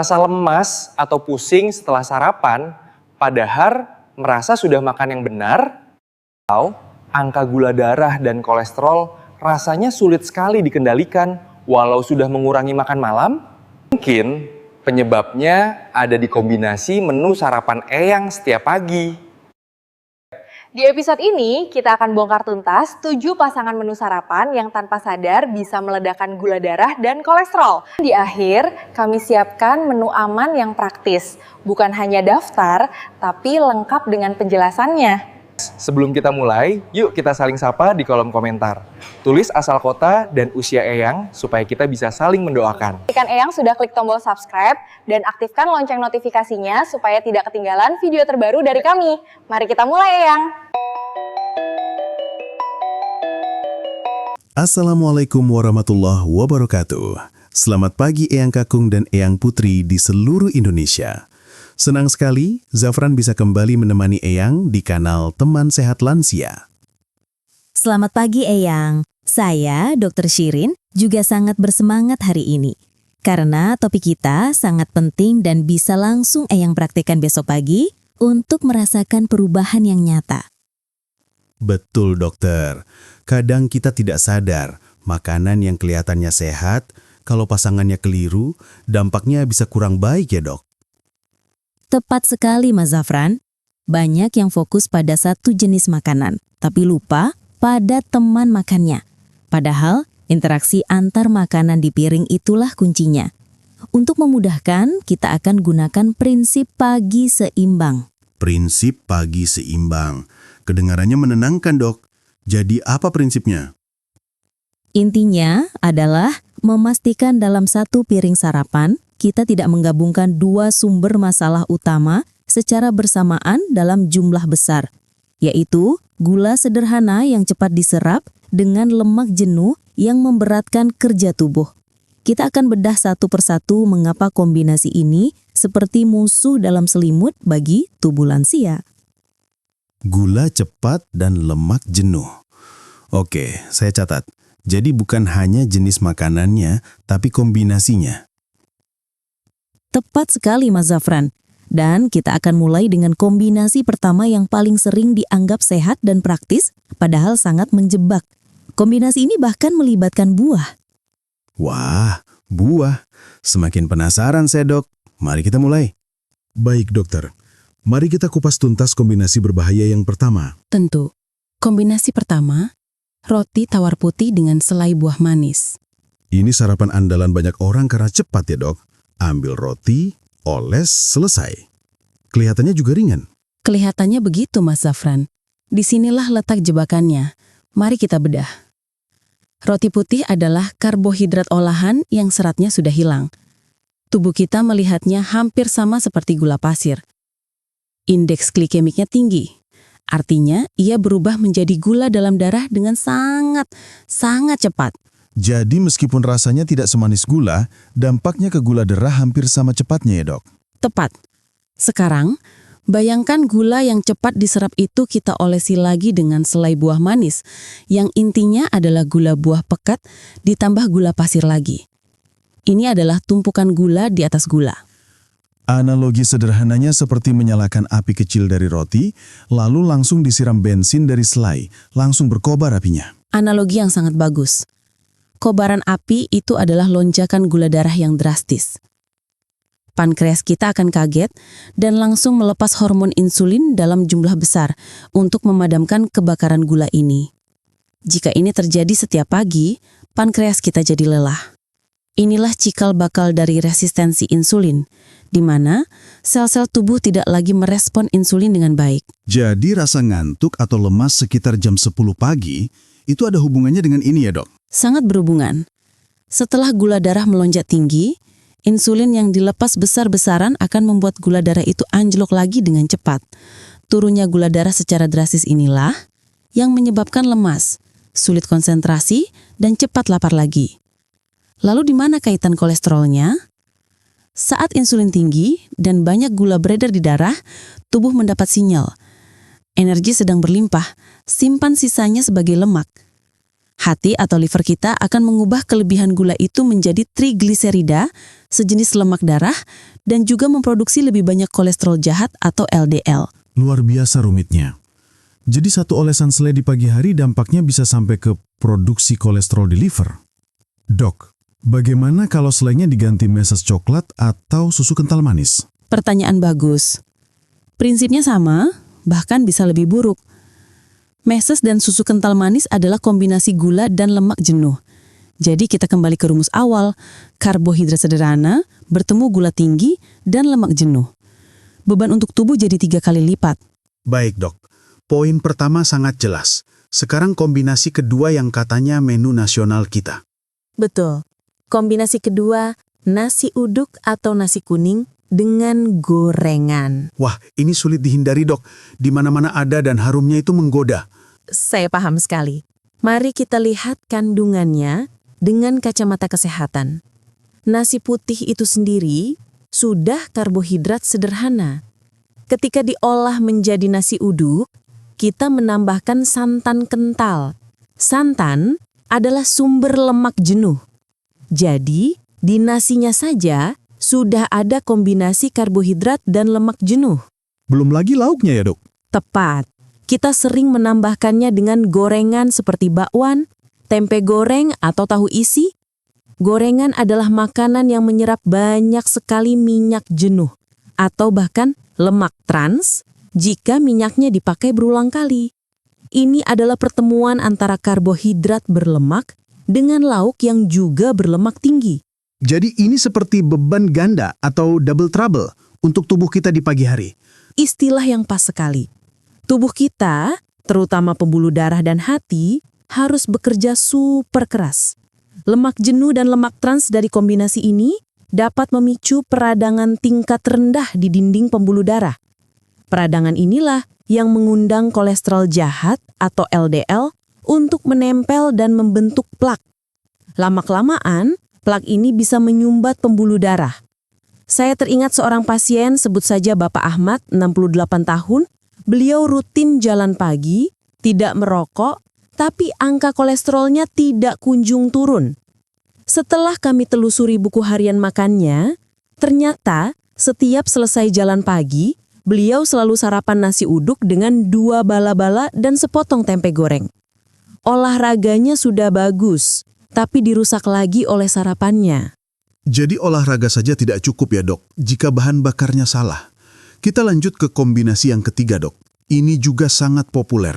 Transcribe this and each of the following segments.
Rasa lemas atau pusing setelah sarapan, padahal merasa sudah makan yang benar, atau angka gula darah dan kolesterol rasanya sulit sekali dikendalikan walau sudah mengurangi makan malam. Mungkin penyebabnya ada di kombinasi menu sarapan Eyang setiap pagi. Di episode ini, kita akan bongkar tuntas 7 pasangan menu sarapan yang tanpa sadar bisa meledakkan gula darah dan kolesterol. Di akhir, kami siapkan menu aman yang praktis. Bukan hanya daftar, tapi lengkap dengan penjelasannya. Sebelum kita mulai, yuk kita saling sapa di kolom komentar. Tulis asal kota dan usia Eyang supaya kita bisa saling mendoakan. Pastikan Eyang sudah klik tombol subscribe dan aktifkan lonceng notifikasinya supaya tidak ketinggalan video terbaru dari kami. Mari kita mulai, Eyang. Assalamualaikum warahmatullahi wabarakatuh. Selamat pagi Eyang Kakung dan Eyang Putri di seluruh Indonesia. Senang sekali Zafran bisa kembali menemani Eyang di kanal Teman Sehat Lansia. Selamat pagi Eyang. Saya, Dr. Shirin, juga sangat bersemangat hari ini. Karena topik kita sangat penting dan bisa langsung Eyang praktekkan besok pagi untuk merasakan perubahan yang nyata. Betul dokter, kadang kita tidak sadar makanan yang kelihatannya sehat, kalau pasangannya keliru, dampaknya bisa kurang baik ya dok. Tepat sekali Mas Zafran. Banyak yang fokus pada satu jenis makanan, tapi lupa pada teman makannya. Padahal interaksi antar makanan di piring itulah kuncinya. Untuk memudahkan, kita akan gunakan prinsip pagi seimbang. Prinsip pagi seimbang. Kedengarannya menenangkan dok. Jadi apa prinsipnya? Intinya adalah memastikan dalam satu piring sarapan, kita tidak menggabungkan dua sumber masalah utama secara bersamaan dalam jumlah besar, yaitu gula sederhana yang cepat diserap dengan lemak jenuh yang memberatkan kerja tubuh. Kita akan bedah satu persatu mengapa kombinasi ini seperti musuh dalam selimut bagi tubuh lansia. Gula cepat dan lemak jenuh. Oke, saya catat. Jadi bukan hanya jenis makanannya, tapi kombinasinya. Tepat sekali Mas Zafran. Dan kita akan mulai dengan kombinasi pertama yang paling sering dianggap sehat dan praktis, padahal sangat menjebak. Kombinasi ini bahkan melibatkan buah. Wah, buah. Semakin penasaran saya dok. Mari kita mulai. Baik dokter. Mari kita kupas tuntas kombinasi berbahaya yang pertama. Tentu. Kombinasi pertama, roti tawar putih dengan selai buah manis. Ini sarapan andalan banyak orang karena cepat ya dok. Ambil roti, oles, selesai. Kelihatannya juga ringan. Kelihatannya begitu Mas Zafran. Disinilah letak jebakannya. Mari kita bedah. Roti putih adalah karbohidrat olahan yang seratnya sudah hilang. Tubuh kita melihatnya hampir sama seperti gula pasir. Indeks glikemiknya tinggi. Artinya, ia berubah menjadi gula dalam darah dengan sangat cepat. Jadi meskipun rasanya tidak semanis gula, dampaknya ke gula darah hampir sama cepatnya ya dok? Tepat. Sekarang, bayangkan gula yang cepat diserap itu kita olesi lagi dengan selai buah manis, yang intinya adalah gula buah pekat ditambah gula pasir lagi. Ini adalah tumpukan gula di atas gula. Analogi sederhananya seperti menyalakan api kecil dari roti, lalu langsung disiram bensin dari selai, langsung berkobar apinya. Analogi yang sangat bagus. Kobaran api itu adalah lonjakan gula darah yang drastis. Pankreas kita akan kaget dan langsung melepas hormon insulin dalam jumlah besar untuk memadamkan kebakaran gula ini. Jika ini terjadi setiap pagi, pankreas kita jadi lelah. Inilah cikal bakal dari resistensi insulin, di mana sel-sel tubuh tidak lagi merespon insulin dengan baik. Jadi rasa ngantuk atau lemas sekitar jam 10 pagi, itu ada hubungannya dengan ini ya dok? Sangat berhubungan. Setelah gula darah melonjak tinggi, insulin yang dilepas besar-besaran akan membuat gula darah itu anjlok lagi dengan cepat. Turunnya gula darah secara drastis inilah yang menyebabkan lemas, sulit konsentrasi, dan cepat lapar lagi. Lalu di mana kaitan kolesterolnya? Saat insulin tinggi dan banyak gula beredar di darah, tubuh mendapat sinyal. Energi sedang berlimpah, simpan sisanya sebagai lemak. Hati atau liver kita akan mengubah kelebihan gula itu menjadi trigliserida, sejenis lemak darah, dan juga memproduksi lebih banyak kolesterol jahat atau LDL. Luar biasa rumitnya. Jadi satu olesan selai di pagi hari dampaknya bisa sampai ke produksi kolesterol di liver. Dok, bagaimana kalau selainya diganti meses coklat atau susu kental manis? Pertanyaan bagus. Prinsipnya sama, bahkan bisa lebih buruk. Meses dan susu kental manis adalah kombinasi gula dan lemak jenuh. Jadi kita kembali ke rumus awal, karbohidrat sederhana bertemu gula tinggi dan lemak jenuh. Beban untuk tubuh jadi 3 kali lipat. Baik dok, poin pertama sangat jelas. Sekarang kombinasi kedua yang katanya menu nasional kita. Betul. Kombinasi kedua, nasi uduk atau nasi kuning dengan gorengan. Wah, ini sulit dihindari dok. Di mana-mana ada dan harumnya itu menggoda. Saya paham sekali. Mari kita lihat kandungannya dengan kacamata kesehatan. Nasi putih itu sendiri sudah karbohidrat sederhana. Ketika diolah menjadi nasi uduk, kita menambahkan santan kental. Santan adalah sumber lemak jenuh. Jadi, di nasinya saja sudah ada kombinasi karbohidrat dan lemak jenuh. Belum lagi lauknya ya dok? Tepat. Kita sering menambahkannya dengan gorengan seperti bakwan, tempe goreng atau tahu isi. Gorengan adalah makanan yang menyerap banyak sekali minyak jenuh atau bahkan lemak trans jika minyaknya dipakai berulang kali. Ini adalah pertemuan antara karbohidrat berlemak dengan lauk yang juga berlemak tinggi. Jadi ini seperti beban ganda atau double trouble untuk tubuh kita di pagi hari. Istilah yang pas sekali. Tubuh kita, terutama pembuluh darah dan hati, harus bekerja super keras. Lemak jenuh dan lemak trans dari kombinasi ini dapat memicu peradangan tingkat rendah di dinding pembuluh darah. Peradangan inilah yang mengundang kolesterol jahat atau LDL untuk menempel dan membentuk plak. Lama-kelamaan, plak ini bisa menyumbat pembuluh darah. Saya teringat seorang pasien, sebut saja Bapak Ahmad, 68 tahun. Beliau rutin jalan pagi, tidak merokok, tapi angka kolesterolnya tidak kunjung turun. Setelah kami telusuri buku harian makannya, ternyata setiap selesai jalan pagi, beliau selalu sarapan nasi uduk dengan 2 bala-bala dan sepotong tempe goreng. Olahraganya sudah bagus, tapi dirusak lagi oleh sarapannya. Jadi olahraga saja tidak cukup ya dok, jika bahan bakarnya salah. Kita lanjut ke kombinasi yang ketiga dok. Ini juga sangat populer.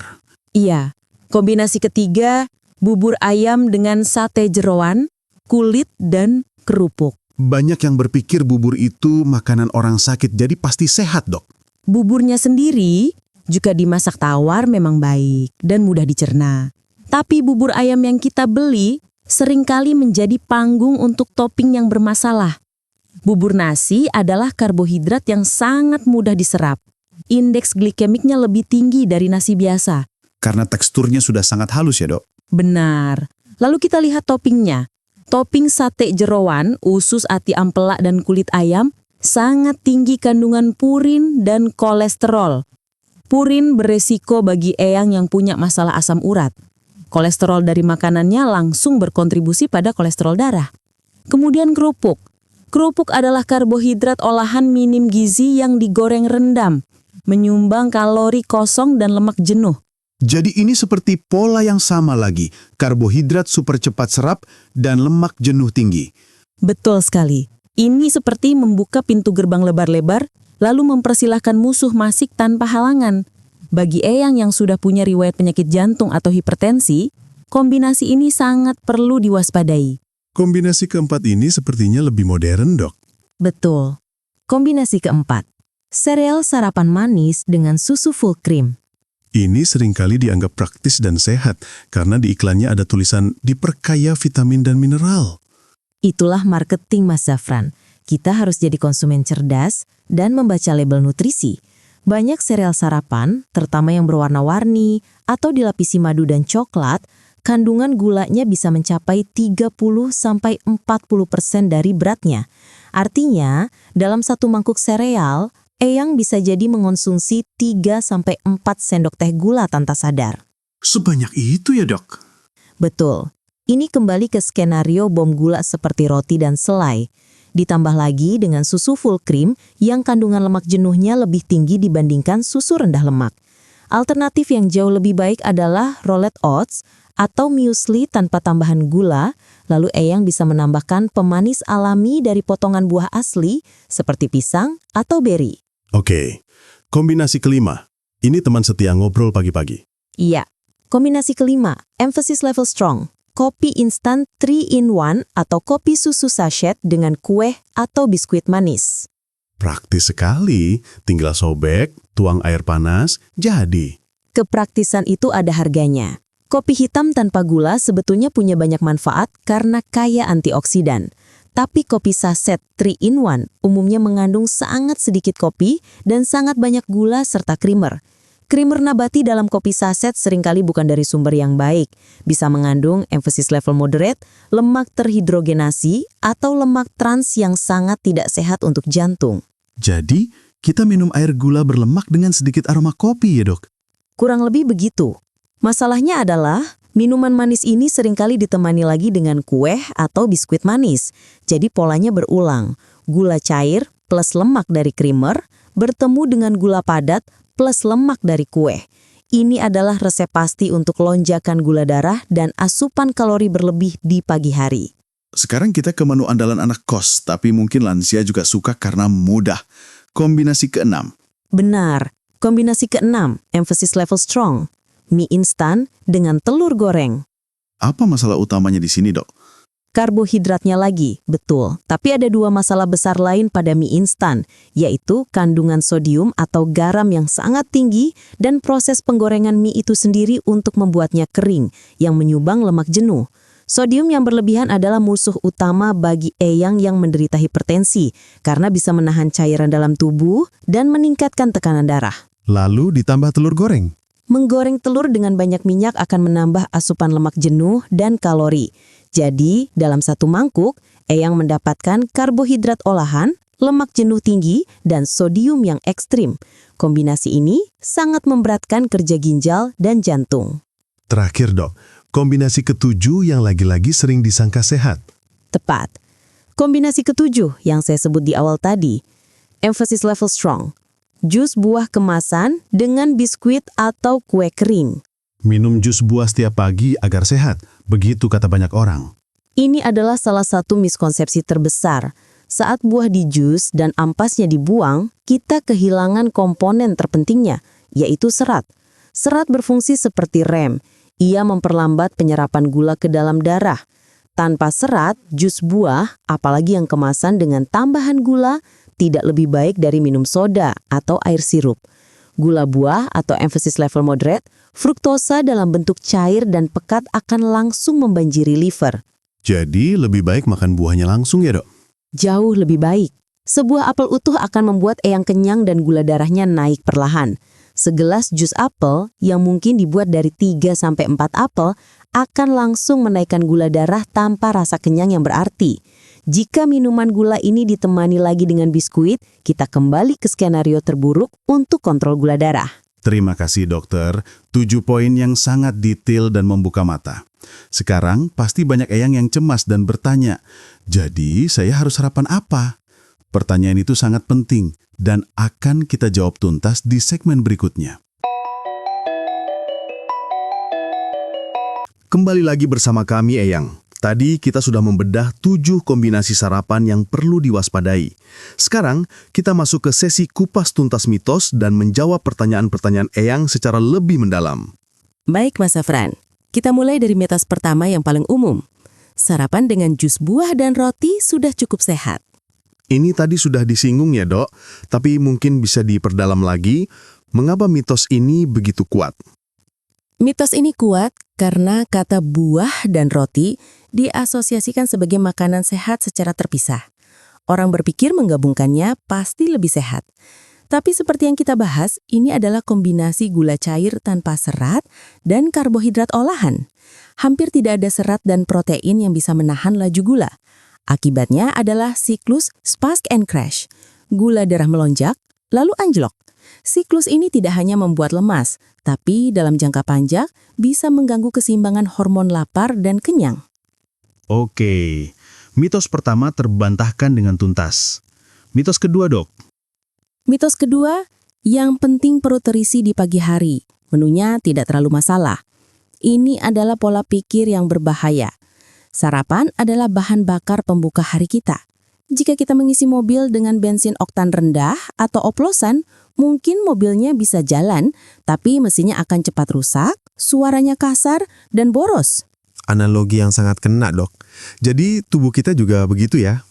Iya, kombinasi ketiga, bubur ayam dengan sate jeroan, kulit, dan kerupuk. Banyak yang berpikir bubur itu makanan orang sakit, jadi pasti sehat dok. Buburnya sendiri juga dimasak tawar memang baik dan mudah dicerna. Tapi bubur ayam yang kita beli seringkali menjadi panggung untuk topping yang bermasalah. Bubur nasi adalah karbohidrat yang sangat mudah diserap. Indeks glikemiknya lebih tinggi dari nasi biasa. Karena teksturnya sudah sangat halus ya dok. Benar. Lalu kita lihat toppingnya. Topping sate jeroan, usus ati ampela dan kulit ayam sangat tinggi kandungan purin dan kolesterol. Purin beresiko bagi eyang yang punya masalah asam urat. Kolesterol dari makanannya langsung berkontribusi pada kolesterol darah. Kemudian kerupuk. Kerupuk adalah karbohidrat olahan minim gizi yang digoreng rendam, menyumbang kalori kosong dan lemak jenuh. Jadi ini seperti pola yang sama lagi, karbohidrat super cepat serap dan lemak jenuh tinggi. Betul sekali. Ini seperti membuka pintu gerbang lebar-lebar, lalu mempersilahkan musuh masuk tanpa halangan. Bagi eyang yang sudah punya riwayat penyakit jantung atau hipertensi, kombinasi ini sangat perlu diwaspadai. Kombinasi keempat ini sepertinya lebih modern dok. Betul. Kombinasi keempat, sereal sarapan manis dengan susu full cream. Ini seringkali dianggap praktis dan sehat karena di iklannya ada tulisan diperkaya vitamin dan mineral. Itulah marketing Mas Zafran. Kita harus jadi konsumen cerdas dan membaca label nutrisi. Banyak sereal sarapan, terutama yang berwarna-warni atau dilapisi madu dan coklat, kandungan gulanya bisa mencapai 30-40% dari beratnya. Artinya, dalam satu mangkuk sereal, eyang bisa jadi mengonsumsi 3-4 sendok teh gula tanpa sadar. Sebanyak itu ya dok? Betul. Ini kembali ke skenario bom gula seperti roti dan selai. Ditambah lagi dengan susu full cream yang kandungan lemak jenuhnya lebih tinggi dibandingkan susu rendah lemak. Alternatif yang jauh lebih baik adalah rolled oats atau muesli tanpa tambahan gula, lalu Eyang bisa menambahkan pemanis alami dari potongan buah asli seperti pisang atau beri. Oke, kombinasi kelima. Ini teman setia ngobrol pagi-pagi. Iya. Kombinasi kelima, emphasis level strong. Kopi instan 3-in-1 atau kopi susu sachet dengan kue atau biskuit manis. Praktis sekali, tinggal sobek, tuang air panas, jadi. Kepraktisan itu ada harganya. Kopi hitam tanpa gula sebetulnya punya banyak manfaat karena kaya antioksidan. Tapi kopi saset 3-in-1 umumnya mengandung sangat sedikit kopi dan sangat banyak gula serta creamer. Creamer nabati dalam kopi saset seringkali bukan dari sumber yang baik. Bisa mengandung emphasis level moderate, lemak terhidrogenasi, atau lemak trans yang sangat tidak sehat untuk jantung. Jadi, kita minum air gula berlemak dengan sedikit aroma kopi ya dok? Kurang lebih begitu. Masalahnya adalah, minuman manis ini seringkali ditemani lagi dengan kue atau biskuit manis. Jadi polanya berulang. Gula cair plus lemak dari creamer bertemu dengan gula padat plus lemak dari kue. Ini adalah resep pasti untuk lonjakan gula darah dan asupan kalori berlebih di pagi hari. Sekarang kita ke menu andalan anak kos, tapi mungkin lansia juga suka karena mudah. Kombinasi keenam. Benar, kombinasi keenam, emphasis level strong. Mie instan dengan telur goreng. Apa masalah utamanya di sini dok? Karbohidratnya lagi, betul. Tapi ada dua masalah besar lain pada mie instan, yaitu kandungan sodium atau garam yang sangat tinggi dan proses penggorengan mie itu sendiri untuk membuatnya kering, yang menyumbang lemak jenuh. Sodium yang berlebihan adalah musuh utama bagi Eyang yang menderita hipertensi, karena bisa menahan cairan dalam tubuh dan meningkatkan tekanan darah. Lalu ditambah telur goreng. Menggoreng telur dengan banyak minyak akan menambah asupan lemak jenuh dan kalori. Jadi, dalam satu mangkuk, Eyang mendapatkan karbohidrat olahan, lemak jenuh tinggi, dan sodium yang ekstrim. Kombinasi ini sangat memberatkan kerja ginjal dan jantung. Terakhir dok, kombinasi ketujuh yang lagi-lagi sering disangka sehat. Tepat. Kombinasi ketujuh yang saya sebut di awal tadi, emphasis level strong. Jus buah kemasan dengan biskuit atau kue kering. Minum jus buah setiap pagi agar sehat, begitu kata banyak orang. Ini adalah salah satu miskonsepsi terbesar. Saat buah dijus dan ampasnya dibuang, kita kehilangan komponen terpentingnya, yaitu serat. Serat berfungsi seperti rem. Ia memperlambat penyerapan gula ke dalam darah. Tanpa serat, jus buah, apalagi yang kemasan dengan tambahan gula, tidak lebih baik dari minum soda atau air sirup. Gula buah atau emphasis level moderate, fruktosa dalam bentuk cair dan pekat akan langsung membanjiri liver. Jadi lebih baik makan buahnya langsung ya dok? Jauh lebih baik. Sebuah apel utuh akan membuat Eyang kenyang dan gula darahnya naik perlahan. Segelas jus apel yang mungkin dibuat dari 3-4 apel akan langsung menaikkan gula darah tanpa rasa kenyang yang berarti. Jika minuman gula ini ditemani lagi dengan biskuit, kita kembali ke skenario terburuk untuk kontrol gula darah. Terima kasih dokter, 7 poin yang sangat detail dan membuka mata. Sekarang pasti banyak Eyang yang cemas dan bertanya, jadi saya harus sarapan apa? Pertanyaan itu sangat penting dan akan kita jawab tuntas di segmen berikutnya. Kembali lagi bersama kami Eyang. Tadi kita sudah membedah 7 kombinasi sarapan yang perlu diwaspadai. Sekarang kita masuk ke sesi kupas tuntas mitos dan menjawab pertanyaan-pertanyaan Eyang secara lebih mendalam. Baik Mas Zafran, kita mulai dari mitos pertama yang paling umum. Sarapan dengan jus buah dan roti sudah cukup sehat. Ini tadi sudah disinggung ya dok, tapi mungkin bisa diperdalam lagi, mengapa mitos ini begitu kuat? Mitos ini kuat karena kata buah dan roti diasosiasikan sebagai makanan sehat secara terpisah. Orang berpikir menggabungkannya pasti lebih sehat. Tapi seperti yang kita bahas, ini adalah kombinasi gula cair tanpa serat dan karbohidrat olahan. Hampir tidak ada serat dan protein yang bisa menahan laju gula. Akibatnya adalah siklus spike and crash. Gula darah melonjak, lalu anjlok. Siklus ini tidak hanya membuat lemas, tapi dalam jangka panjang bisa mengganggu keseimbangan hormon lapar dan kenyang. Oke, mitos pertama terbantahkan dengan tuntas. Mitos kedua, Dok. Mitos kedua, yang penting perut terisi di pagi hari. Menunya tidak terlalu masalah. Ini adalah pola pikir yang berbahaya. Sarapan adalah bahan bakar pembuka hari kita. Jika kita mengisi mobil dengan bensin oktan rendah atau oplosan, mungkin mobilnya bisa jalan, tapi mesinnya akan cepat rusak, suaranya kasar, dan boros. Analogi yang sangat kena, Dok. Jadi tubuh kita juga begitu ya?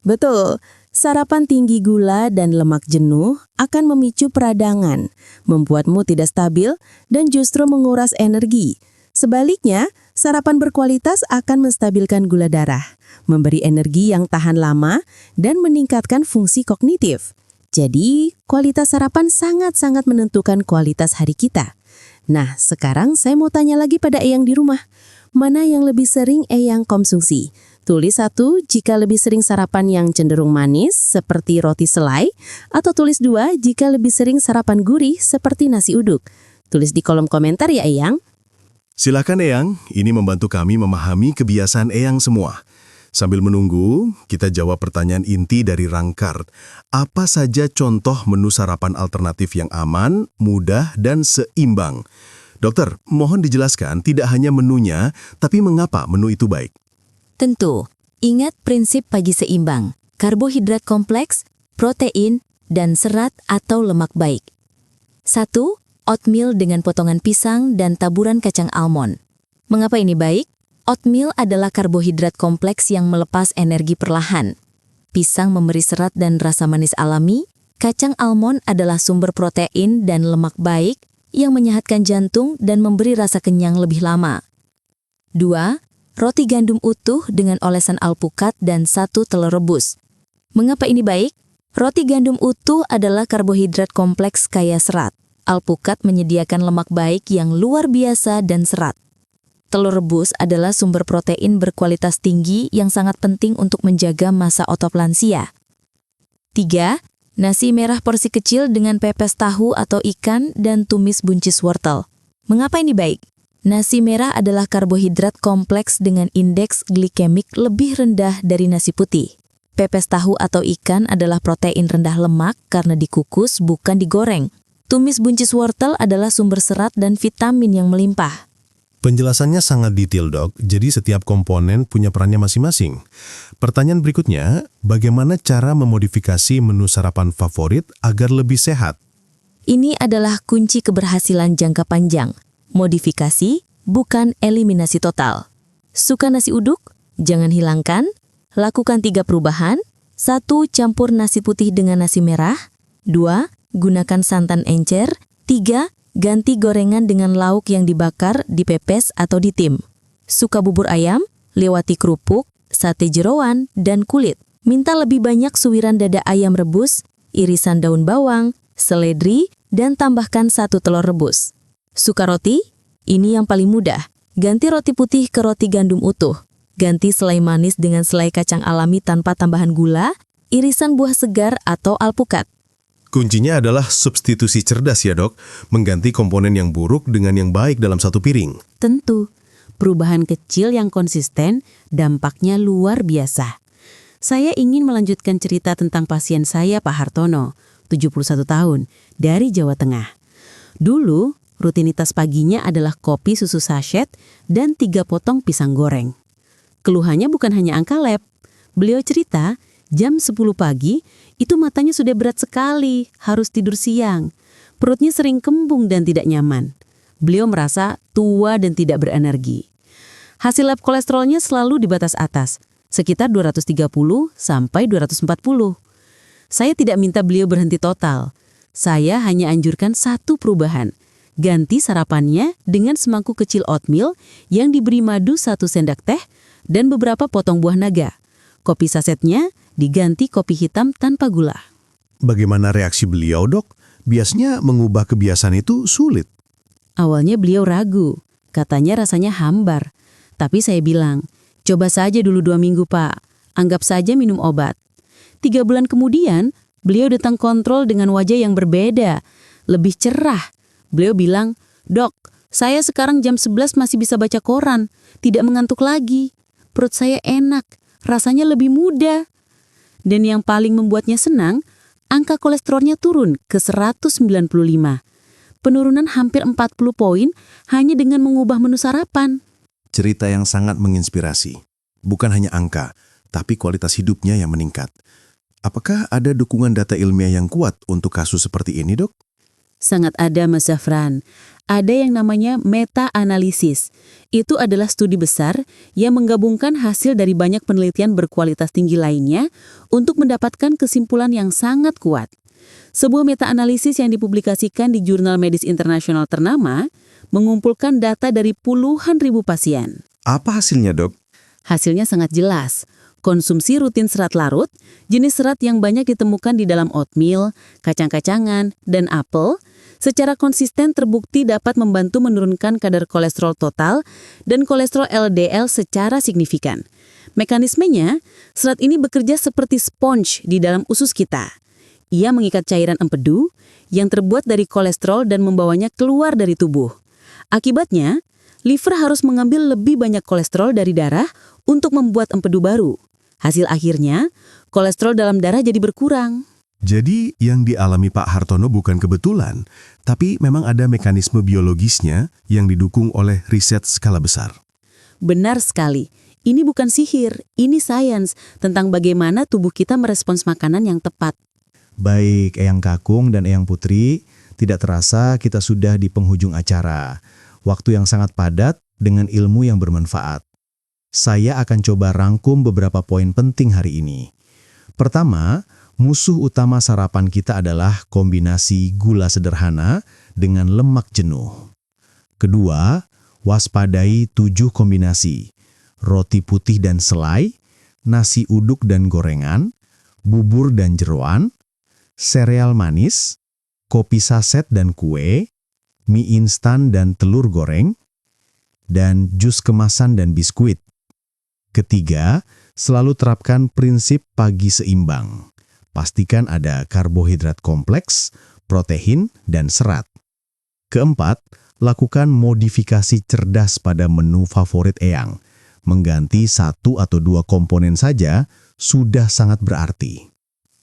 Betul, sarapan tinggi gula dan lemak jenuh akan memicu peradangan, membuatmu tidak stabil, dan justru menguras energi. Sebaliknya, sarapan berkualitas akan menstabilkan gula darah, memberi energi yang tahan lama, dan meningkatkan fungsi kognitif. Jadi, kualitas sarapan sangat-sangat menentukan kualitas hari kita. Nah, sekarang saya mau tanya lagi pada Eyang di rumah. Mana yang lebih sering Eyang konsumsi? Tulis 1 jika lebih sering sarapan yang cenderung manis seperti roti selai, atau tulis 2 jika lebih sering sarapan gurih seperti nasi uduk. Tulis di kolom komentar ya Eyang. Silakan Eyang, ini membantu kami memahami kebiasaan Eyang semua. Sambil menunggu, kita jawab pertanyaan inti dari Rangkart. Apa saja contoh menu sarapan alternatif yang aman, mudah, dan seimbang? Dokter, mohon dijelaskan tidak hanya menunya, tapi mengapa menu itu baik? Tentu, ingat prinsip pagi seimbang, karbohidrat kompleks, protein, dan serat atau lemak baik. 1. Oatmeal dengan potongan pisang dan taburan kacang almond. Mengapa ini baik? Oatmeal adalah karbohidrat kompleks yang melepas energi perlahan. Pisang memberi serat dan rasa manis alami, kacang almond adalah sumber protein dan lemak baik yang menyehatkan jantung dan memberi rasa kenyang lebih lama. 2. Roti gandum utuh dengan olesan alpukat dan 1 telur rebus. Mengapa ini baik? Roti gandum utuh adalah karbohidrat kompleks kaya serat. Alpukat menyediakan lemak baik yang luar biasa dan serat. Telur rebus adalah sumber protein berkualitas tinggi yang sangat penting untuk menjaga masa otot lansia. 3. Nasi merah porsi kecil dengan pepes tahu atau ikan dan tumis buncis wortel. Mengapa ini baik? Nasi merah adalah karbohidrat kompleks dengan indeks glikemik lebih rendah dari nasi putih. Pepes tahu atau ikan adalah protein rendah lemak karena dikukus bukan digoreng. Tumis buncis wortel adalah sumber serat dan vitamin yang melimpah. Penjelasannya sangat detail, Dok. Jadi setiap komponen punya perannya masing-masing. Pertanyaan berikutnya, bagaimana cara memodifikasi menu sarapan favorit agar lebih sehat? Ini adalah kunci keberhasilan jangka panjang. Modifikasi, bukan eliminasi total. Suka nasi uduk? Jangan hilangkan. Lakukan 3 perubahan. 1. Campur nasi putih dengan nasi merah. 2. Gunakan santan encer. 3. Ganti gorengan dengan lauk yang dibakar, dipepes, atau ditim. Suka bubur ayam? Lewati kerupuk, sate jeroan, dan kulit. Minta lebih banyak suwiran dada ayam rebus, irisan daun bawang, seledri, dan tambahkan 1 telur rebus. Suka roti? Ini yang paling mudah. Ganti roti putih ke roti gandum utuh. Ganti selai manis dengan selai kacang alami tanpa tambahan gula, irisan buah segar atau alpukat. Kuncinya adalah substitusi cerdas ya, Dok. Mengganti komponen yang buruk dengan yang baik dalam satu piring. Tentu, perubahan kecil yang konsisten dampaknya luar biasa. Saya ingin melanjutkan cerita tentang pasien saya Pak Hartono, 71 tahun, dari Jawa Tengah. Dulu, rutinitas paginya adalah kopi susu sachet dan 3 potong pisang goreng. Keluhannya bukan hanya angka lab. Beliau cerita, jam 10 pagi, itu matanya sudah berat sekali, harus tidur siang. Perutnya sering kembung dan tidak nyaman. Beliau merasa tua dan tidak berenergi. Hasil lab kolesterolnya selalu di batas atas, sekitar 230 sampai 240. Saya tidak minta beliau berhenti total. Saya hanya anjurkan 1 perubahan. Ganti sarapannya dengan semangkuk kecil oatmeal yang diberi madu 1 sendok teh dan beberapa potong buah naga. Kopi sasetnya diganti kopi hitam tanpa gula. Bagaimana reaksi beliau, Dok? Biasanya mengubah kebiasaan itu sulit. Awalnya beliau ragu, katanya rasanya hambar. Tapi saya bilang, coba saja dulu 2 minggu Pak, anggap saja minum obat. 3 bulan kemudian, Beliau datang kontrol dengan wajah yang berbeda, lebih cerah. Beliau bilang, "Dok, saya sekarang jam 11 masih bisa baca koran, tidak mengantuk lagi. Perut saya enak, rasanya lebih muda." Dan yang paling membuatnya senang, angka kolesterolnya turun ke 195. Penurunan hampir 40 poin hanya dengan mengubah menu sarapan. Cerita yang sangat menginspirasi. Bukan hanya angka, tapi kualitas hidupnya yang meningkat. Apakah ada dukungan data ilmiah yang kuat untuk kasus seperti ini, Dok? Sangat ada, Mas Zafran. Ada yang namanya meta-analisis. Itu adalah studi besar yang menggabungkan hasil dari banyak penelitian berkualitas tinggi lainnya untuk mendapatkan kesimpulan yang sangat kuat. Sebuah meta-analisis yang dipublikasikan di jurnal medis internasional ternama mengumpulkan data dari puluhan ribu pasien. Apa hasilnya, Dok? Hasilnya sangat jelas. Konsumsi rutin serat larut, jenis serat yang banyak ditemukan di dalam oatmeal, kacang-kacangan, dan apel, secara konsisten terbukti dapat membantu menurunkan kadar kolesterol total dan kolesterol LDL secara signifikan. Mekanismenya, serat ini bekerja seperti sponge di dalam usus kita. Ia mengikat cairan empedu yang terbuat dari kolesterol dan membawanya keluar dari tubuh. Akibatnya, liver harus mengambil lebih banyak kolesterol dari darah untuk membuat empedu baru. Hasil akhirnya, kolesterol dalam darah jadi berkurang. Jadi yang dialami Pak Hartono bukan kebetulan, tapi memang ada mekanisme biologisnya yang didukung oleh riset skala besar. Benar sekali. Ini bukan sihir, ini sains tentang bagaimana tubuh kita merespons makanan yang tepat. Baik Eyang Kakung dan Eyang Putri, tidak terasa kita sudah di penghujung acara. Waktu yang sangat padat dengan ilmu yang bermanfaat. Saya akan coba rangkum beberapa poin penting hari ini. Pertama, musuh utama sarapan kita adalah kombinasi gula sederhana dengan lemak jenuh. Kedua, waspadai 7 kombinasi. Roti putih dan selai, nasi uduk dan gorengan, bubur dan jeroan, sereal manis, kopi saset dan kue, mie instan dan telur goreng, dan jus kemasan dan biskuit. Ketiga, selalu terapkan prinsip pagi seimbang. Pastikan ada karbohidrat kompleks, protein, dan serat. Keempat, lakukan modifikasi cerdas pada menu favorit Eyang. Mengganti 1 atau 2 komponen saja sudah sangat berarti.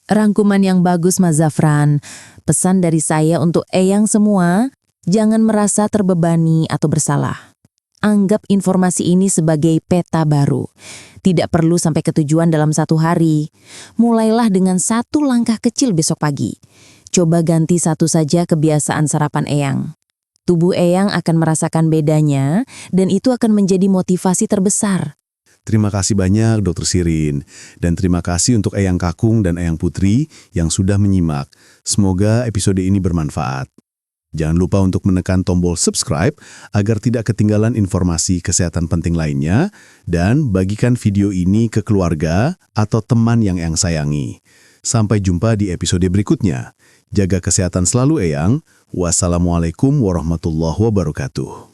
Rangkuman yang bagus, Mas Zafran. Pesan dari saya untuk Eyang semua, jangan merasa terbebani atau bersalah. Anggap informasi ini sebagai peta baru. Tidak perlu sampai ke tujuan dalam 1 hari. Mulailah dengan 1 langkah kecil besok pagi. Coba ganti 1 saja kebiasaan sarapan Eyang. Tubuh Eyang akan merasakan bedanya dan itu akan menjadi motivasi terbesar. Terima kasih banyak Dr. Sirin. Dan terima kasih untuk Eyang Kakung dan Eyang Putri yang sudah menyimak. Semoga episode ini bermanfaat. Jangan lupa untuk menekan tombol subscribe agar tidak ketinggalan informasi kesehatan penting lainnya dan bagikan video ini ke keluarga atau teman yang Eyang sayangi. Sampai jumpa di episode berikutnya. Jaga kesehatan selalu Eyang. Wassalamualaikum warahmatullahi wabarakatuh.